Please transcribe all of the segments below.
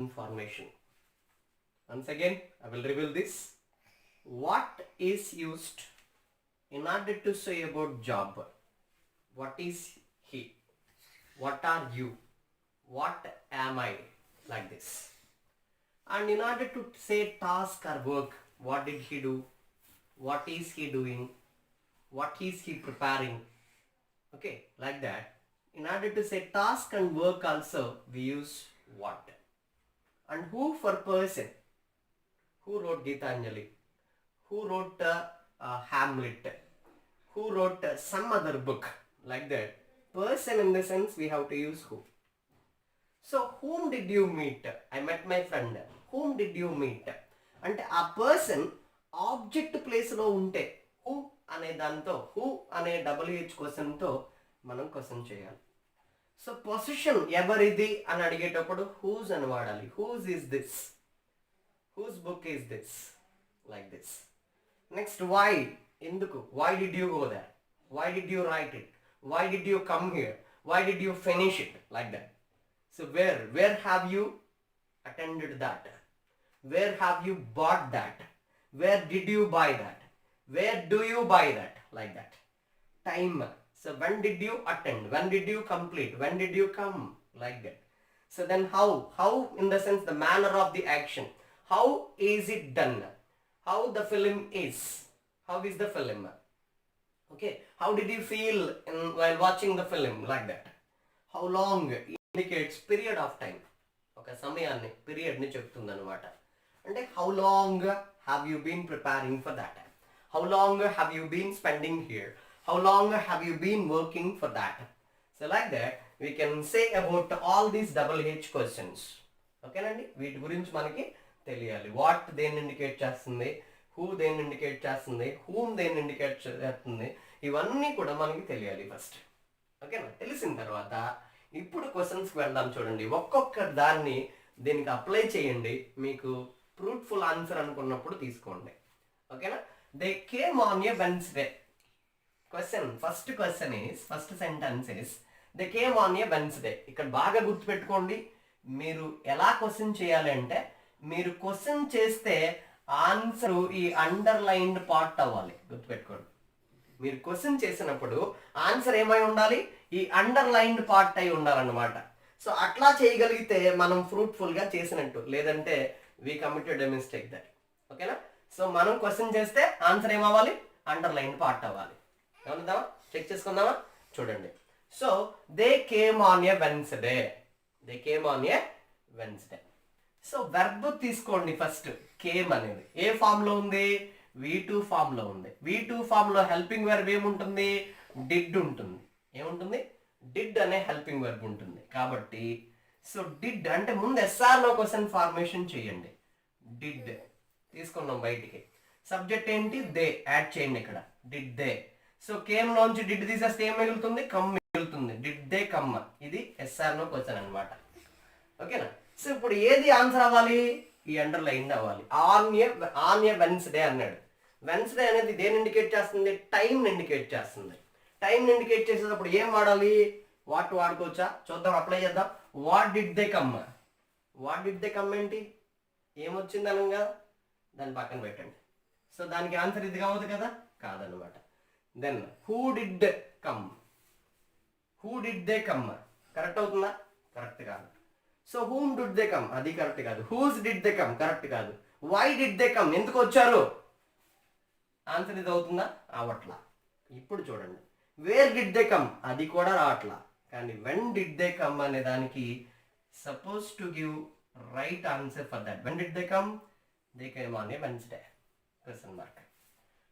information. Once again, I will reveal this. What is used in order to say about job? What is he? What are you? What am I? Like this. And in order to say task or work, what did he do? What is he doing? What is he preparing? Okay, like that. In order to say task and work also, we use what. And who for person? Who wrote Gitanjali? Who wrote Hamlet? Who wrote some other book? Like that. Person in the sense we have to use who. So whom did you meet? I met my friend. Whom did you meet? అంటే ఆ person object ప్లేస్లో ఉంటే who అనే దాంతో who అనే WH క్వశ్చన్తో మనం question చేయాలి. So position ఎవరిది అని అడిగేటప్పుడు హూజ్ అని వాడాలి. Whose is this, whose book is this, like this. Next why, ఎందుకు, why did you go there, why did you write it, why did you come here, why did you finish it, like that. So where have you attended that, where have you bought that, where did you buy that, where do you buy that, like that. Time, so when did you attend, when did you complete, when did you come, like that. So then how in the sense the manner of the action, how is it done, how the film is, how is the film, okay, how did you feel while watching the film, like that. How long indicates period of time, ఒక సమయాన్ని, పీరియడ్ని చెప్తుంది అనమాట. అంటే how long have you been preparing for that, how long have you been spending here, how long have you been working for that. So like that we can say about all these WH questions. ఓకేనండి, వీటి గురించి మనకి తెలియాలి. What దేన్ని indicate చేస్తుంది, who దేన్ని indicate చేస్తుంది, whom దేన్ని ఇండికేట్ చేస్తుంది, ఇవన్నీ కూడా మనకి తెలియాలి ఫస్ట్. ఓకేనా, తెలిసిన తర్వాత ఇప్పుడు క్వశ్చన్స్కి వెళ్దాం. చూడండి, ఒక్కొక్క దాన్ని దీనికి అప్లై చేయండి, మీకు ఫ్రూట్ఫుల్ ఆన్సర్ అనుకున్నప్పుడు తీసుకోండి. ఓకేనా. They came on a Wednesday. Question, first question is, first sentence is they came on a Wednesday. ఇక్కడ బాగా గుర్తుపెట్టుకోండి, మీరు ఎలా క్వశ్చన్ చేయాలి అంటే, మీరు క్వశ్చన్ చేస్తే ఆన్సర్ ఈ అండర్లైన్డ్ పార్ట్ అవ్వాలి. గుర్తుపెట్టుకోండి, మీరు క్వశ్చన్ చేసినప్పుడు ఆన్సర్ ఏమై ఉండాలి, ఈ అండర్లైన్డ్ పార్ట్ అయి ఉండాలన్నమాట. సో అట్లా చేయగలిగితే మనం ఫ్రూట్ఫుల్గా చేసినట్టు, లేదంటే we committed a mistake that. ఓకేనా. సో మనం క్వశ్చన్ చేస్తే ఆన్సర్ ఏమవ్వాలి, అండర్లైన్డ్ పార్ట్ అవ్వాలి. ఏమవుతుందామా, చెక్ చేసుకుందామా. చూడండి, so they came on a Wednesday, they came on a Wednesday. So verb తీసుకోండి. ఫస్ట్ కేమ్ అనేది ఏ ఫామ్లో ఉంది, V2 ఫామ్లో ఉంది. V2 ఫామ్లో హెల్పింగ్ వెర్బ్ ఏముంటుంది, డిడ్ ఉంటుంది. ఏముంటుంది, డిడ్ అనే హెల్పింగ్ వెర్బ్ ఉంటుంది. కాబట్టి సో డిడ్ అంటే ముందు SRలో క్వశ్చన్ ఫార్మేషన్ చేయండి. డిడ్ తీసుకున్నాం బయటికి. సబ్జెక్ట్ ఏంటి, దే, యాడ్ చేయండి ఇక్కడ, డిడ్ దే. సో కేమ్లోంచి డిడ్ తీసేస్తే ఏం మిగులుతుంది, కమ్ మిగులుతుంది. డిడ్ దే కమ్, ఇది SRలో క్వశ్చన్ అనమాట. ఓకేనా. సో ఇప్పుడు ఏది ఆన్సర్ అవ్వాలి, ఈ అండర్లైన్ అవ్వాలి. ఆన్ ఏ వెన్స్డే అన్నాడు. వెన్స్డే అనేది దేని ఇండికేట్ చేస్తుంది, టైంని ఇండికేట్ చేస్తుంది. టైంని ఇండికేట్ చేసేటప్పుడు ఏం వాడాలి, వాట్ వాడుకోవచ్చా చూద్దాం, అప్లై చేద్దాం. What did they come, what did they come ఏంటి, ఏమొచ్చింది అనగా దాన్ని పక్కన పెట్టండి. సో దానికి ఆన్సర్ ఇది కావద్దు కదా, కాదనమాట. Then who did come, who did they come correct అవుతుందా, కరెక్ట్ కాదు. So whom did they come, అది కరెక్ట్ కాదు. Whose did they come, correct కాదు. వై డిడ్ దే కమ్, ఎందుకు వచ్చారు, ఆన్సర్ ఇది అవుతుందా, అవట్లా. ఇప్పుడు చూడండి, వేర్ డిడ్ దే కమ్, అది కూడా రావట్లా. కానీ వెన్ డిడ్ దే కమ్ అనే దానికి suppose to give right answer for that. When did they come, they came on a Wednesday, question mark.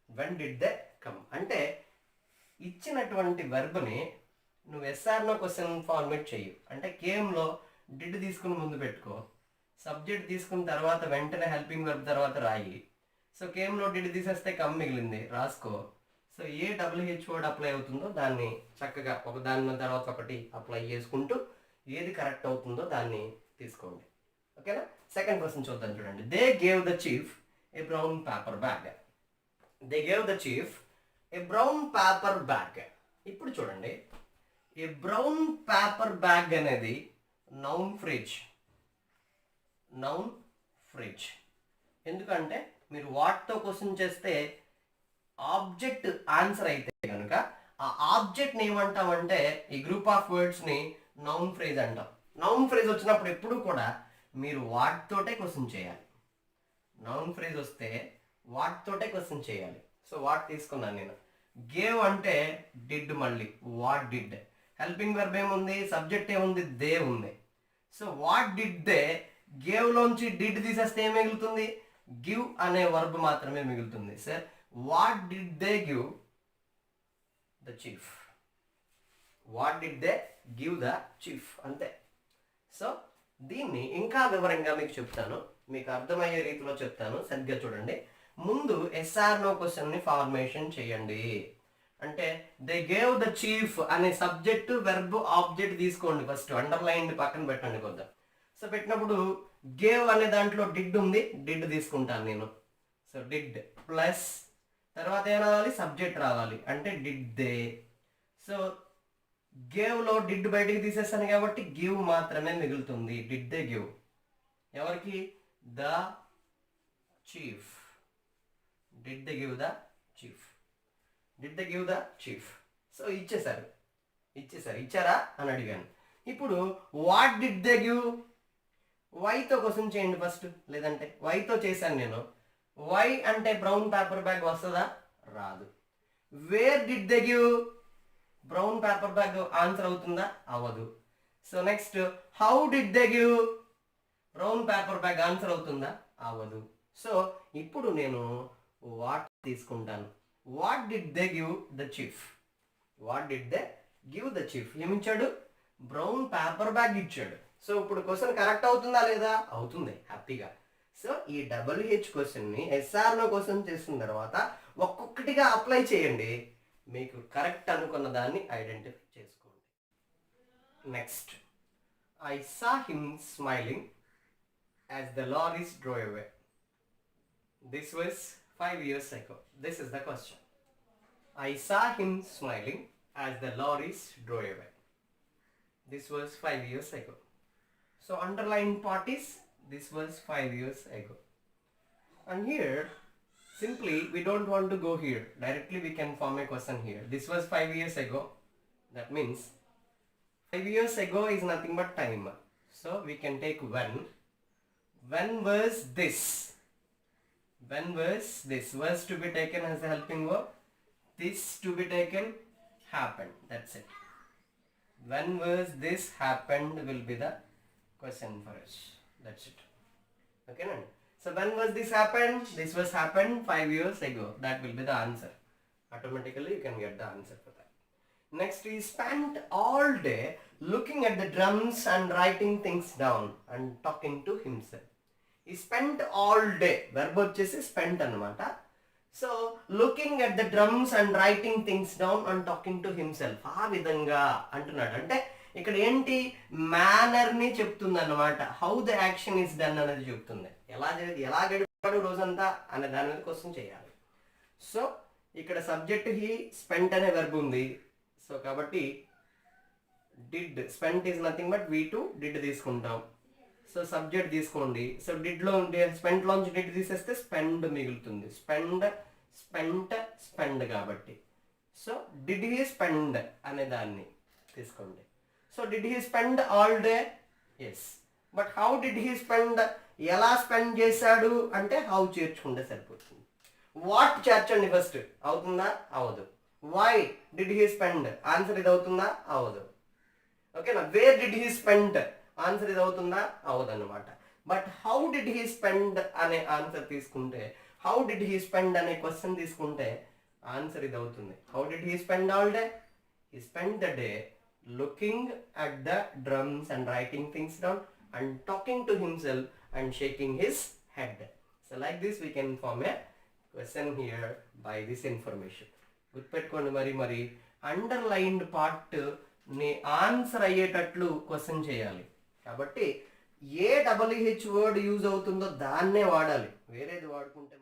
When did they come అంటే ఇచ్చినటువంటి వెర్బ్ని నువ్వు SRలో క్వశ్చన్ ఫార్మేట్ చెయ్యి. అంటే కేమ్లో డిడ్ తీసుకుని ముందు పెట్టుకో, సబ్జెక్ట్ తీసుకున్న తర్వాత వెంటనే హెల్పింగ్ వెర్బ్ తర్వాత రాయి. సో కేమ్లో డిడ్ తీసేస్తే కమ్ మిగిలింది, రాసుకో. సో ఏ WH వర్డ్ అప్లై అవుతుందో దాన్ని చక్కగా ఒక దాని తర్వాత ఒకటి అప్లై చేసుకుంటూ ఏది కరెక్ట్ అవుతుందో దాన్ని తీసుకోండి. ఓకేనా. సెకండ్ క్వశ్చన్ చూద్దాం. చూడండి, they gave the chief A brown paper bag. They gave the chief A brown paper bag. ఇప్పుడు చూడండి, ఏ బ్రౌన్ పేపర్ బ్యాగ్ అనేది నౌన్ ఫ్రేజ్. Noun phrase. ఎందుకంటే మీరు వాట్తో క్వశ్చన్ చేస్తే ఆబ్జెక్ట్ ఆన్సర్ అయితే కనుక ఆ ఆబ్జెక్ట్ని ఏమంటామంటే ఈ గ్రూప్ ఆఫ్ వర్డ్స్ని నౌన్ ఫ్రేజ్ అంటాం. నౌన్ ఫ్రేజ్ వచ్చినప్పుడు ఎప్పుడు కూడా మీరు వాటితోటే క్వశ్చన్ చేయాలి. నౌన్ ఫ్రేజ్ వస్తే వాటితోటే క్వశ్చన్ చేయాలి. సో వాట్ తీసుకున్నాను నేను. గేవ్ అంటే డిడ్, మళ్ళీ వాట్ డిడ్. హెల్పింగ్ వర్బ్ ఏముంది, సబ్జెక్ట్ ఏముంది, దే ఉంది. So what did they, gave లోంచి డిడ్ తీసేస్తే ఏం మిగులుతుంది, గివ్ అనే వర్బ్ మాత్రమే మిగులుతుంది. Sir what did they give the chief, what did they give the chief, అంతే. సో దీన్ని ఇంకా వివరంగా మీకు చెప్తాను, మీకు అర్థమయ్యే రీతిలో చెప్తాను, సరిగ్గా చూడండి. ముందు ఎస్ఆర్ నో క్వశ్చన్ని ఫార్మేషన్ చేయండి. అంటే దే గేవ్ ద చీఫ్ అనే సబ్జెక్టు వెర్బ్ ఆబ్జెక్ట్ తీసుకోండి. ఫస్ట్ అండర్లైన్ పక్కన పెట్టండి కొద్దిగా. సో పెట్టినప్పుడు గేవ్ అనే దాంట్లో డిడ్ ఉంది, డిడ్ తీసుకుంటాను నేను. సో డిడ్ ప్లస్ తర్వాత ఏం రావాలి, సబ్జెక్ట్ రావాలి, అంటే డిడ్ దే. సో గేవ్లో డిడ్ బయటికి తీసేస్తాను కాబట్టి గివ్ మాత్రమే మిగులుతుంది. డిడ్ దే గివ్ ఎవరికి, the chief. Did they give the chief, did they give the chief. So ఇచ్చారా అని అడిగాను. ఇప్పుడు వాట్ డిడ్ దే గివ్, వైతో క్వశ్చన్ చేయండి ఫస్ట్, లేదంటే వైతో చేశాను నేను. వై అంటే బ్రౌన్ పేపర్ బ్యాగ్ వస్తుందా, రాదు. Where did they give, brown paper bag answer అవుతుందా, అవ్వదు. So next how did they give, brown paper bag answer అవుతుందా, అవ్వదు. సో ఇప్పుడు నేను వాట్ తీసుకుంటాను. What did they give the chief, what did they give the chief, ఏమిచ్చాడు, brown paper bag ఇచ్చాడు. So ఇప్పుడు క్వశ్చన్ కరెక్ట్ అవుతుందా లేదా, అవుతుంది హ్యాపీగా. సో ఈ WH క్వశ్చన్ని ఎస్ఆర్లో క్వశ్చన్ చేసిన తర్వాత ఒక్కొక్కటిగా అప్లై చేయండి, మీకు కరెక్ట్ అనుకున్న దాన్ని ఐడెంటిఫై చేసుకోండి. Next, I saw him smiling as the lorries drive away. This was 5 years ago. This is the question. I saw him smiling as the lorries drove away. This was 5 years ago. So underlined part is this was 5 years ago. And here simply we don't want to go here. Directly we can form a question here. This was 5 years ago. That means 5 years ago is nothing but time. So we can take when. When was this? When was this? Was to be taken as a helping verb. This to be taken happened. That's it. When was this happened will be the question for us. That's it. Okay, no? So when was this happened? This was happened 5 years ago. That will be the answer. Automatically you can get the answer for that. Next, he spent all day looking at the drums and writing things down and talking to himself. He spent all day, verb వచ్చేసి spent అన్నమాట. So looking at the drums and writing things down and talking to himself, ఆ విధంగా అంటున్నాడు. అంటే ఇక్కడ ఏంటి, మేనర్ని చెప్తుంది అన్నమాట. How the action is done అనేది చెప్తుంది. ఎలా గడిపాడు రోజంతా అనే దాని మీద క్వశ్చన్ చేయాలి. సో ఇక్కడ సబ్జెక్ట్ హీ, స్పెంట్ అనే వెర్బ్ ఉంది. సో కాబట్టి did, spent is nothing but V2, did తీసుకుంటాం. సో సబ్జెక్ట్ తీసుకోండి. సో డిడ్లో స్పెంట్ లోంచి డిడ్ తీసేస్తే స్పెండ్ మిగులుతుంది. స్పెండ్ కాబట్టి సో డిడ్ హీ స్పెండ్ అనే దాన్ని తీసుకోండి. So did he spend all day, yes. But how did he spend, ఎలా స్పెండ్ చేశాడు అంటే హౌ చేర్చుకుంటే సరిపోతుంది. వాట్ చేర్చండి ఫస్ట్, అవుతుందా, అవ్వదు. Why did he spend, answer ఇది అవుతుందా, అవ్వదు. ఓకేనా. Where did he spend, answer ఇది అవుతుందా, అవ్వదన్నమాట. But how did he spend అనే ఆన్సర్ తీసుకుంటే, హౌ డిడ్ హీ స్పెండ్ అనే క్వశ్చన్ తీసుకుంటే ఆన్సర్ ఇది అవుతుంది. How did he spend all day, he spend the day looking at the drums and writing things down and talking to himself and shaking his head. So like this we can form a question here by this information. గుర్తుపెట్టుకోండి, మరి underlined part ని answer అయ్యేటట్లు question చేయాలి. కాబట్టి ఏ WH word use అవుతుందో దాన్నే వాడాలి, వేరేది వాడుకుంటే